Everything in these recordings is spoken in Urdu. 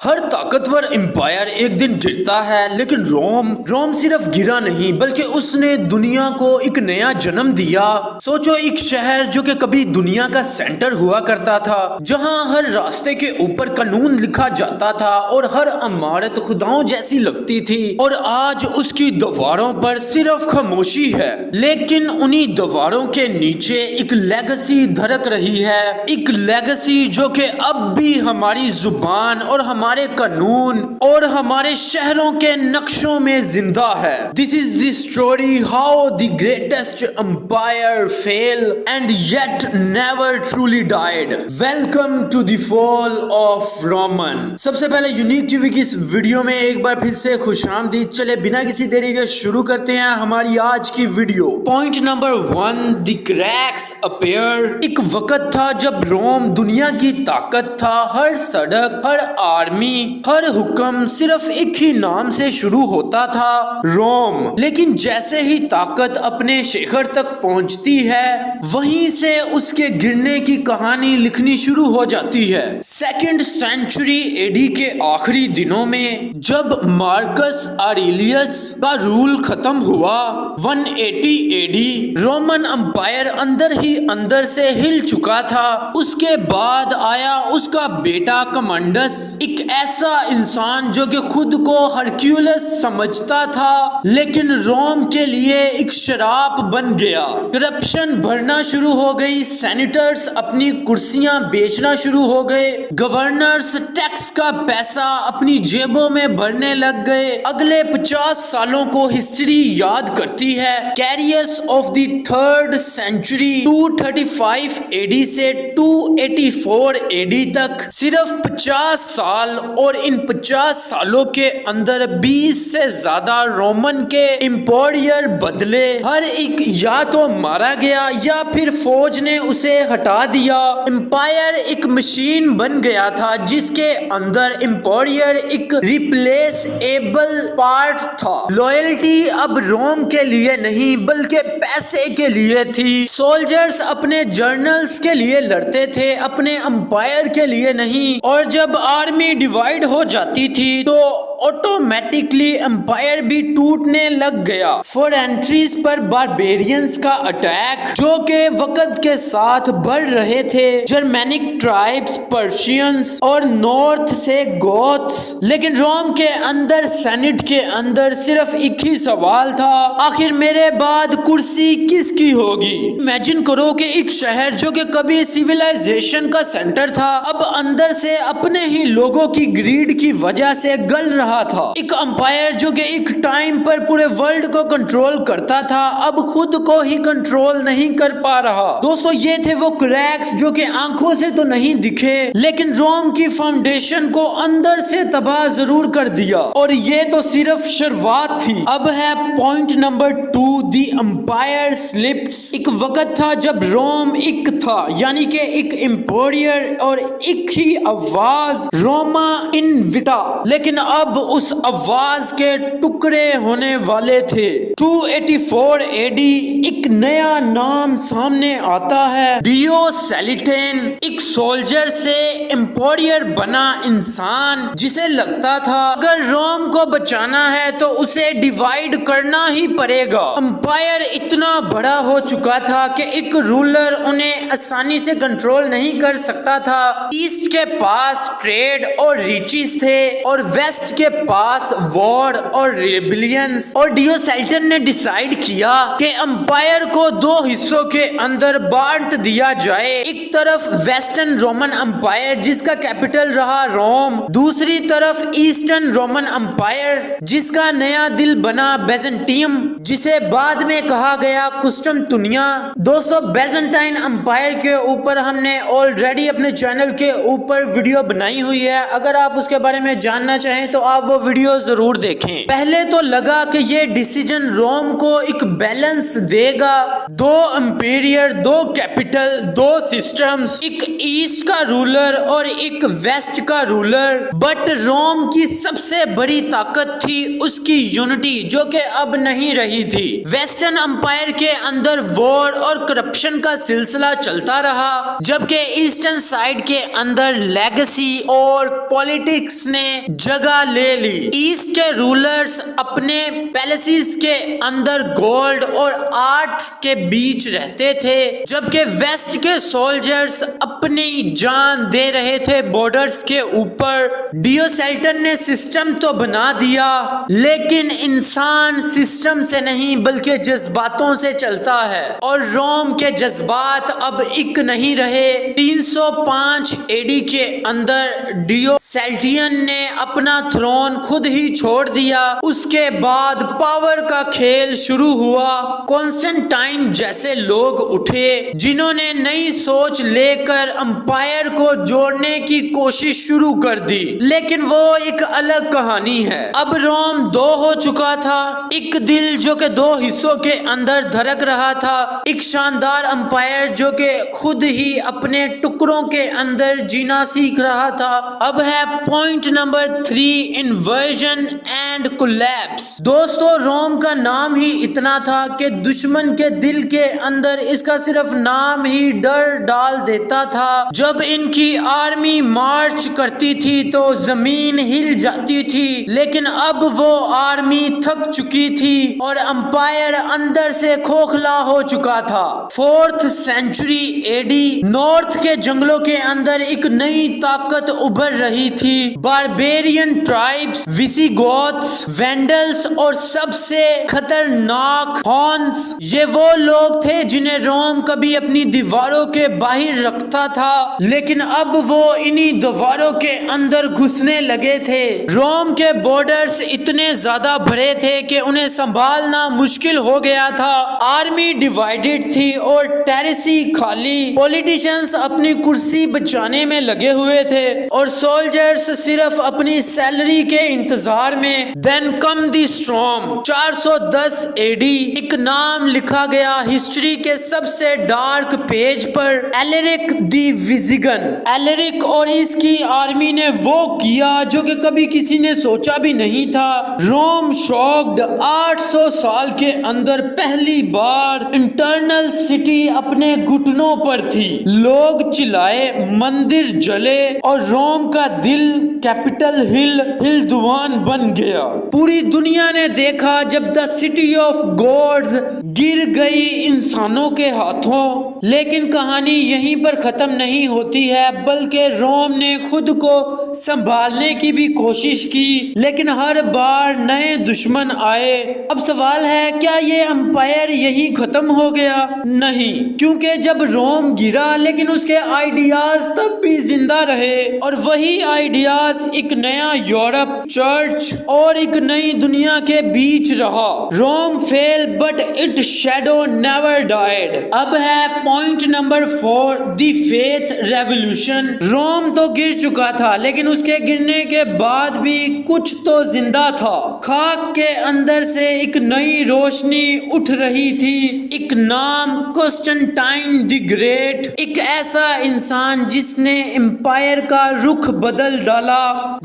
ہر طاقتور امپائر ایک دن گرتا ہے، لیکن روم صرف گرا نہیں بلکہ اس نے دنیا کو ایک نیا جنم دیا۔ سوچو، ایک شہر جو کہ کبھی دنیا کا سینٹر ہوا کرتا تھا، جہاں ہر راستے کے اوپر قانون لکھا جاتا تھا اور ہر عمارت خداؤں جیسی لگتی تھی، اور آج اس کی دیواروں پر صرف خاموشی ہے، لیکن انہی دیواروں کے نیچے ایک لیگیسی دھڑک رہی ہے، ایک لیگیسی جو کہ اب بھی ہماری زبان اور ہمارے قانون اور ہمارے شہروں کے نقشوں میں زندہ ہے۔ This is the story how the greatest empire failed and yet never truly died. Welcome to the fall of Roman. سب سے پہلے یونیک ٹی وی کی اس ویڈیو میں ایک بار پھر سے خوش آمدید۔ چلے بنا کسی دیری کے شروع کرتے ہیں ہماری آج کی video. Point number 1، the cracks appeared۔ ایک وقت تھا جب روم دنیا کی طاقت تھا، ہر سڑک، ہر آرمی، ہر حکم صرف ایک ہی نام سے شروع ہوتا تھا، روم۔ لیکن جیسے ہی طاقت اپنے شیخر تک پہنچتی ہے، وہیں سے اس کے گرنے کی کہانی لکھنی شروع ہو جاتی ہے۔ سیکنڈ سینچری اے ڈی کے آخری دنوں میں جب مارکس آریلیس کا رول ختم ہوا، 180 اے ڈی، رومن امپائر اندر ہی اندر سے ہل چکا تھا۔ اس کے بعد آیا اس کا بیٹا کمانڈس، ایک ایسا انسان جو کہ خود کو ہرکیولس سمجھتا تھا، لیکن روم کے لیے ایک شراپ بن گیا۔ کرپشن بھرنا شروع ہو گئی، سینیٹرز اپنی کرسیاں بیچنا شروع ہو گئے، گورنرز ٹیکس کا پیسہ اپنی جیبوں میں بھرنے لگ گئے۔ اگلے 50 سالوں کو ہسٹری یاد کرتی ہے۔ Crisis of the third century 235 A D سے 284 اے ڈی تک صرف 50 سال، اور ان 50 سالوں کے اندر 20 سے زیادہ رومن کے امپائر بدلے، ہر ایک یا تو مارا گیا یا پھر فوج نے اسے ہٹا دیا۔ امپائر ایک مشین بن گیا تھا جس کے اندر امپائر ایک ریپلیس ایبل پارٹ تھا۔ لویلٹی اب روم کے لیے نہیں بلکہ پیسے کے لیے تھی۔ سولجرز اپنے جرنلز کے لیے لڑتے تھے، اپنے امپائر کے لیے نہیں، اور جب آرمی ڈیوائیڈ ہو جاتی تھی تو آٹومیٹکلی امپائر بھی ٹوٹنے لگ گیا۔ فورینٹریز پر باربیرینز کا اٹیک جو کہ وقت کے ساتھ بڑھ رہے تھے، جرمینک ٹرائبز، پرشینز اور نارتھ سے گوتھس، لیکن روم کے اندر سینٹ کے اندر صرف ایک ہی سوال تھا، آخر میرے بعد کرسی کس کی ہوگی؟ امیجن کرو کہ ایک شہر جو کہ کبھی سیویلائزیشن کا سینٹر تھا، اب اندر سے اپنے ہی لوگوں کی گریڈ کی وجہ سے گل رہا تھا۔ ایک امپائر جو کہ ایک ٹائم پر پورے ورلڈ کو کنٹرول کرتا تھا، اب خود کو ہی کنٹرول نہیں کر پا رہا۔ دوستو، یہ تھے وہ کریکس جو کہ آنکھوں سے تو نہیں دکھے، لیکن روم کی فاؤنڈیشن کو اندر سے تباہ ضرور کر دیا، اور یہ تو صرف شروعات تھی۔ اب ہے پوائنٹ نمبر 2، دی امپائر سلپس۔ ایک وقت تھا جب روم ایک تھا، یعنی کہ ایک امپائر اور ایک ہی آواز، روما انوکٹا، لیکن اب اس آواز کے ٹکڑے ہونے والے تھے۔ 284 اے ڈی ایک نیا نام سامنے آتا ہے، ڈیو سیلیٹین، ایک سولجر سے امپائر بنا انسان جسے لگتا تھا اگر روم کو بچانا ہے تو اسے ڈیوائیڈ کرنا ہی پڑے گا۔ امپائر اتنا بڑا ہو چکا تھا کہ ایک رولر انہیں آسانی سے کنٹرول نہیں کر سکتا تھا۔ ایسٹ کے پاس ٹریڈ اور ریچز تھے، اور ویسٹ کے پاس وار اور ریبیلینز، اور ڈیوسیلٹن نے ڈیسائیڈ کیا کہ امپائر کو 2 حصوں کے اندر بانٹ دیا جائے، ایک طرف ویسٹرن رومن امپائر جس کا کیپٹل رہا روم، دوسری طرف ایسٹرن رومن امپائر جس کا نیا دل بنا بیزنٹیم، جسے بعد میں کہا گیا قسطنطنیہ۔ دوستو، بیزنٹائن امپائر کے اوپر ہم نے آلریڈی اپنے چینل کے اوپر ویڈیو بنائی ہوئی ہے، اگر آپ اس کے بارے میں جاننا چاہیں تو آپ وہ ویڈیو ضرور دیکھیں۔ پہلے تو لگا کہ یہ ڈیسیجن روم کو ایک بیلنس دے گا، 2 امپیریئر، 2 کیپٹل، 2 سسٹمز، ایک ایسٹ کا رولر اور ایک ویسٹ کا رولر، بٹ روم کی سب سے بڑی طاقت تھی اس کی یونٹی جو کہ اب نہیں رہی تھی۔ ویسٹرن امپائر کے اندر وار اور کرپشن کا سلسلہ چلتا رہا، جبکہ ایسٹرن سائڈ کے اندر لیگسی اور پولیٹکس نے جگہ لے لی۔ ایسٹ کے رولرز اپنے پیلیسز کے اندر گولڈ اور آرٹس کے بیچ رہتے تھے، جبکہ ویسٹ کے سولجرز اپنی جان دے رہے تھے بارڈرز کے اوپر۔ ڈیوسیلٹن نے سسٹم تو بنا دیا، لیکن انسان سسٹم سے نہیں بلکہ جذباتوں سے چلتا ہے، اور روم کے جذبات اب ایک نہیں رہے۔ 305 AD کے اندر ڈیوسیلٹین نے اپنا تھرون خود ہی چھوڑ دیا۔ اس کے بعد پاور کا کھیل شروع ہوا۔ کانسٹنٹائن جیسے لوگ اٹھے جنہوں نے نئی سوچ لے کر امپائر کو جوڑنے کی کوشش شروع کر دی، لیکن وہ ایک الگ کہانی ہے۔ اب روم دو ہو چکا تھا، ایک دل جو کہ دو حصوں کے اندر دھڑک رہا تھا، ایک شاندار امپائر جو کہ خود ہی اپنے ٹکڑوں کے اندر جینا سیکھ رہا تھا۔ اب ہے point number 3، inversion and collapse. دوستو، روم کا نام ہی اتنا تھا کہ دشمن کے دل کے اندر اس کا صرف نام ہی ڈر ڈال دیتا تھا۔ جب ان کی آرمی مارچ کرتی تھی تو زمین ہل جاتی تھی، لیکن اب وہ آرمی تھک چکی تھی اور امپائر اندر سے کھوکھلا ہو چکا تھا۔ 4th سینچری AD نارتھ کے جنگلوں کے اندر ایک نئی طاقت ابھر رہی تھی۔ باربیرین ٹرائبس، ویسیگوتس، وینڈلز اور سب سے خطرناک ہونس، یہ وہ لوگ تھے جنہیں روم کبھی اپنی دیواروں کے باہر رکھتا تھا، لیکن اب وہ انہی دیواروں کے اندر گھسنے لگے تھے۔ روم کے بارڈرز اتنے زیادہ بھرے تھے کہ انہیں سنبھالنا مشکل ہو گیا تھا۔ آرمی ڈیوائیڈڈ تھی اور ٹیریسی خالی، پولیٹیشنز اپنی کرسی بچانے میں لگے ہوئے تھے اور سولجرز صرف اپنی سیلری کے انتظار میں۔ دین کم دی اسٹارم۔ 410 AD ایک نام لکھا گیا ہسٹری کے سب سے ڈارک پیج پر، ایلریک دی ویزیگن۔ ایلریک اور اس کی آرمی نے وہ کیا جو کہ کبھی کسی نے سوچا بھی نہیں تھا۔ روم شاکڈ، 800 سال کے اندر پہلی بار انٹرنل سٹی اپنے گھٹنوں پر تھی۔ لوگ چلائے، مندر جلے اور روم کا دل کیپٹل ہل ہلدوان بن گیا۔ پوری دنیا نے دیکھا جب دا سٹی آف گوڈز گر گئی انسانوں کے ہاتھوں۔ لیکن کہانی یہیں پر ختم نہیں ہوتی ہے، بلکہ روم نے خود کو سنبھالنے کی بھی کوشش کی، لیکن ہر بار نئے دشمن آئے۔ اب سوال ہے، کیا یہ امپائر یہی ختم ہو گیا؟ نہیں، کیونکہ جب روم گرا لیکن اس کے آئیڈیاز تب بھی زندہ رہے، اور وہی آئیڈیاز ایک نیا یورپ، چرچ اور ایک نئی دنیا کے بیچ رہا۔ Rome fell but it shadow never died. اب ہے point number 4، the faith revolution. Rome تو گر چکا تھا، لیکن اس کے گرنے کے بعد بھی کچھ تو زندہ تھا۔ خاک کے اندر سے ایک نئی روشنی اٹھ رہی تھی، ایک نام، کانسٹنٹائن دی گریٹ، ایک ایسا انسان جس نے امپائر کا رخ بدل ڈالا،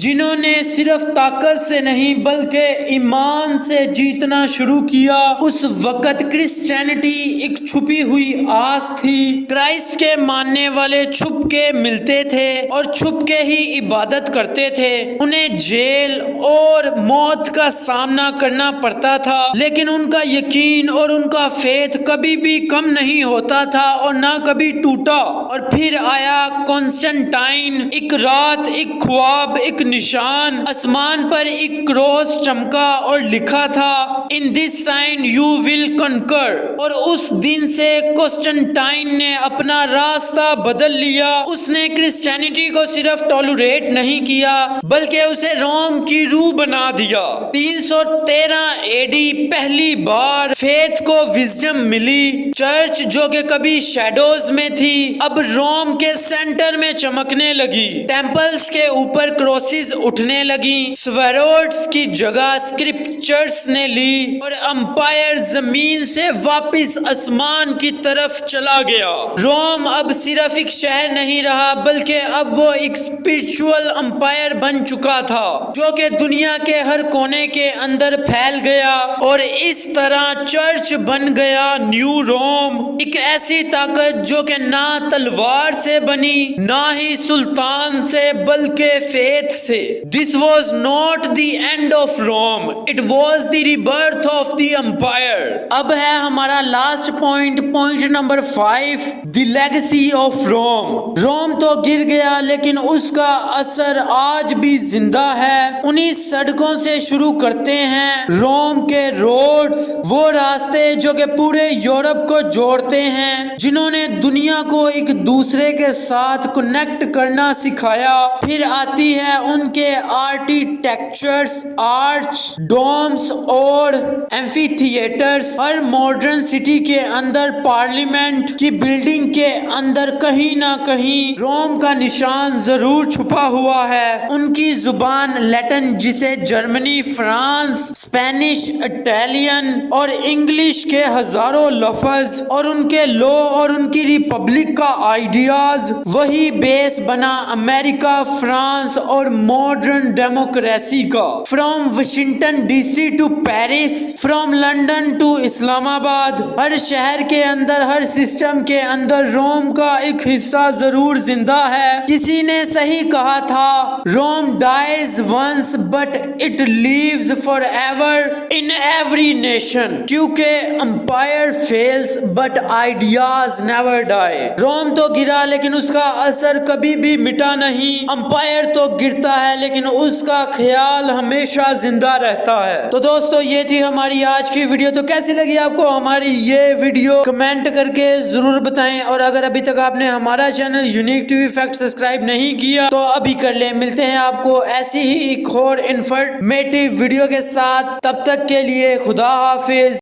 جنہوں نے صرف طاقت سے نہیں بلکہ ایمان سے جیتنا شروع کیا۔ اس وقت کرسچینٹی ایک چھپی ہوئی آس تھی۔ کرائسٹ کے ماننے والے چھپ کے ملتے تھے اور چھپ کے ہی عبادت کرتے تھے۔ انہیں جیل اور موت کا سامنا کرنا پڑتا تھا، لیکن ان کا یقین اور ان کا فیتھ کبھی بھی کم نہیں ہوتا تھا اور نہ کبھی ٹوٹا۔ اور پھر آیا کانسٹنٹائن۔ ایک رات، ایک خواب، ایک نشان، آسمان پر ایک کراس چمکا اور لکھا تھا ان دس سائن یو ول کنکر۔ اور اس دن سے کانسٹنٹائن نے اپنا راستہ بدل لیا۔ اس نے کرسچینٹی کو صرف ٹالریٹ نہیں کیا بلکہ اسے روم کی روح بنا دیا۔ 313 AD پہلی بار فیتھ کو وزڈم ملی۔ چرچ جو کہ کبھی شیڈوز میں تھی اب روم کے سینٹر میں چمکنے لگی۔ ٹیمپلز کے اوپر کراسز اٹھنے لگی، سویروڈز کی جگہ پکچرز نے لی اور امپائر زمین سے واپس آسمان کی طرف چلا گیا۔ روم اب صرف ایک شہر نہیں رہا بلکہ اب وہ ایک اسپرچول امپائر بن چکا تھا جو کہ دنیا کے ہر کونے کے اندر پھیل گیا، اور اس طرح چرچ بن گیا نیو روم، ایک ایسی طاقت جو کہ نہ تلوار سے بنی نہ ہی سلطان سے بلکہ فیتھ سے۔ This was not the end of Rome, it was the rebirth of the empire۔ اب ہے ہمارا last point number 5، the legacy of Rome۔ روم تو گر گیا لیکن اس کا اثر آج بھی زندہ ہے۔ انہی سڑکوں سے شروع کرتے ہیں روم کے روڈز، وہ راستے جو کہ پورے یورپ کو جوڑتے ہیں، جنہوں نے دنیا کو ایک دوسرے کے ساتھ کنیکٹ کرنا سکھایا۔ پھر آتی ہے ان کے آرکیٹیکچرز، آرچ، ڈومز اور ایمفی تھیٹرز۔ ہر ماڈرن سٹی کے اندر پارلیمنٹ کی بلڈنگ کے اندر کہیں نہ کہیں روم کا نشان ضرور چھپا ہوا ہے۔ ان کی زبان لیٹن، جسے جرمنی، فرانس، اسپینش، اٹالین اور انگلش کے ہزاروں لفظ، اور ان کے لو اور ان کی ریپبلک کا آئیڈیاز، وہی بیس بنا امریکہ، فرانس اور ماڈرن ڈیموکریسی کا۔ From Washington D C to Paris, from London to Islamabad, ہر شہر کے اندر، ہر سسٹم کے اندر روم کا ایک حصہ ضرور زندہ ہے۔ کسی نے صحیح کہا تھا، Rome dies once but it lives forever in every nation, کیونکہ empire falls but ideas never die. Rome تو گرا لیکن اس کا اثر کبھی بھی مٹا نہیں، امپائر تو گرتا ہے لیکن اس کا خیال ہمیشہ زندہ رہتا ہے۔ تو دوستو یہ تھی ہماری آج کی ویڈیو۔ تو کیسی لگی آپ کو ہماری یہ ویڈیو کمنٹ کر کے ضرور بتائیں، اور اگر ابھی تک آپ نے ہمارا channel unique T V fact subscribe نہیں کیا تو ابھی کر لیں۔ ملتے ہیں آپ کو ایسی ہی ایک اور انفارمیٹیو ویڈیو کے ساتھ، تب تک کے لیے خدا حافظ۔